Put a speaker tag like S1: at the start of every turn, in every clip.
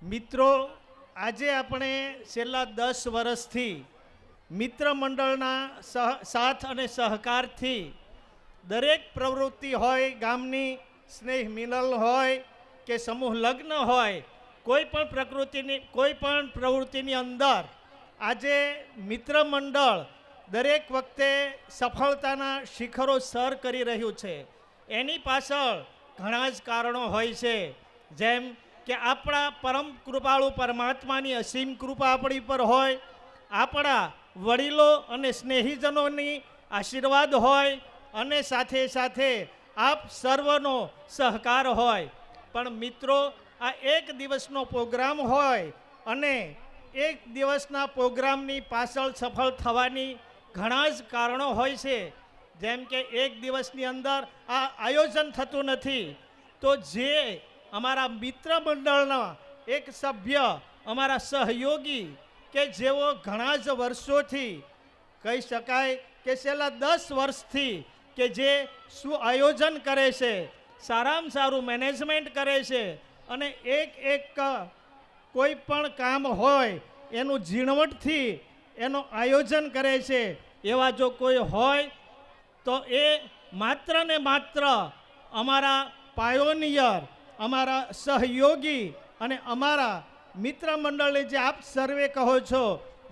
S1: મિત્રો, આજે આપણે છેલ્લા 10 વર્ષથી મિત્ર મંડળના સાથ અને સહકારથી દરેક પ્રવૃત્તિ હોય, ગામની સ્નેહ મિલન હોય કે સમૂહ લગ્ન હોય, કોઈ પણ પ્રવૃત્તિની અંદર આજે મિત્ર મંડળ દરેક વખતે સફળતાના શિખરો સર કરી રહ્યું છે. એની પાછળ ઘણા જ કારણો હોય છે, જેમ કે આપણા પરમ કૃપાળુ પરમાત્માની અસીમ કૃપા આપણી પર હોય, આપણા વડીલો અને સ્નેહીજનોની આશીર્વાદ હોય અને સાથે સાથે આપ સર્વનો સહકાર હોય. પણ મિત્રો, આ એક દિવસનો પ્રોગ્રામ હોય અને એક દિવસના પ્રોગ્રામની પાછળ સફળ થવાની ઘણા જ કારણો હોય છે. જેમ કે એક દિવસની અંદર આ આયોજન થતું નથી, તો જે અમારા મિત્ર મંડળના એક સભ્ય, અમારા સહયોગી કે જેઓ ઘણા જ વર્ષોથી કહી શકાય કે છેલ્લા 10 વર્ષથી કે જે શું આયોજન કરે છે, સારામાં સારું મેનેજમેન્ટ કરે છે અને એક કોઈ પણ કામ હોય એનું ઝીણવટથી એનું આયોજન કરે છે, એવા જો કોઈ હોય તો એ માત્ર ને માત્ર અમારા પાયોનિયર, અમારા સહયોગી અને અમારા મિત્ર મંડળને જે આપ સર્વે કહો છો,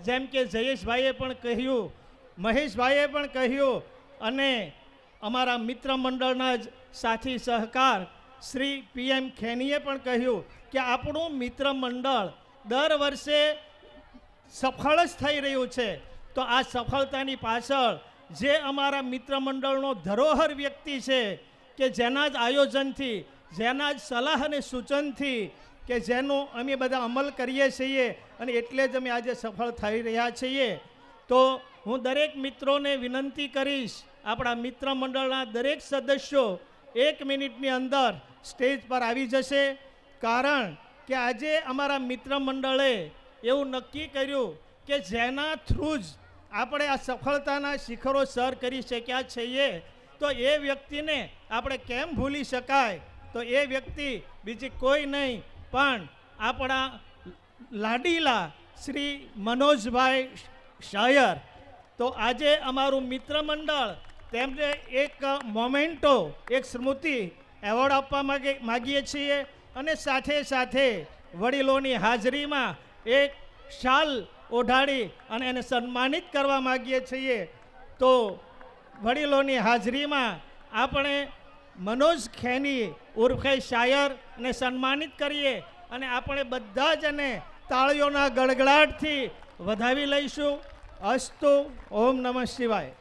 S1: જેમ કે જયેશભાઈએ પણ કહ્યું, મહેશભાઈએ પણ કહ્યું અને અમારા મિત્ર મંડળના જ સાથી સહકાર શ્રી PM ખેનીએ પણ કહ્યું કે આપણું મિત્ર મંડળ દર વર્ષે સફળ જ થઈ રહ્યું છે. તો આ સફળતાની પાછળ જે અમારા મિત્ર મંડળનો ધરોહર વ્યક્તિ છે કે જેના જ આયોજનથી, જેના જ સલાહ અને સૂચનથી કે જેનો અમે બધા અમલ કરીએ છીએ અને એટલે જ અમે આજે સફળ થઈ રહ્યા છીએ. તો હું દરેક મિત્રોને વિનંતી કરીશ, આપણા મિત્ર મંડળના દરેક સદસ્યો 1 મિનિટની અંદર સ્ટેજ પર આવી જશે. કારણ કે આજે અમારા મિત્ર મંડળે એવું નક્કી કર્યું કે જેના થ્રુ જ આપણે આ સફળતાના શિખરો સર કરી શક્યા છીએ, તો એ વ્યક્તિને આપણે કેમ ભૂલી શકાય. તો એ વ્યક્તિ બીજી કોઈ નહીં પણ આપણા લાડીલા શ્રી મનોજભાઈ શાયર. તો આજે અમારું મિત્ર મંડળ તેમને એક મોમેન્ટો, એક સ્મૃતિ એવોર્ડ આપવા માગીએ છીએ અને સાથે સાથે વડીલોની હાજરીમાં એક શાલ ઓઢાડી અને એને સન્માનિત કરવા માગીએ છીએ. તો વડીલોની હાજરીમાં આપણે મનોજ ખેની ઉર્ફે શાયરને સન્માનિત કરીએ અને આપણે બધા જ એને તાળીઓના ગડગડાટથી વધાવી લઈશું. અસ્તુ. ઓમ નમઃ શિવાય.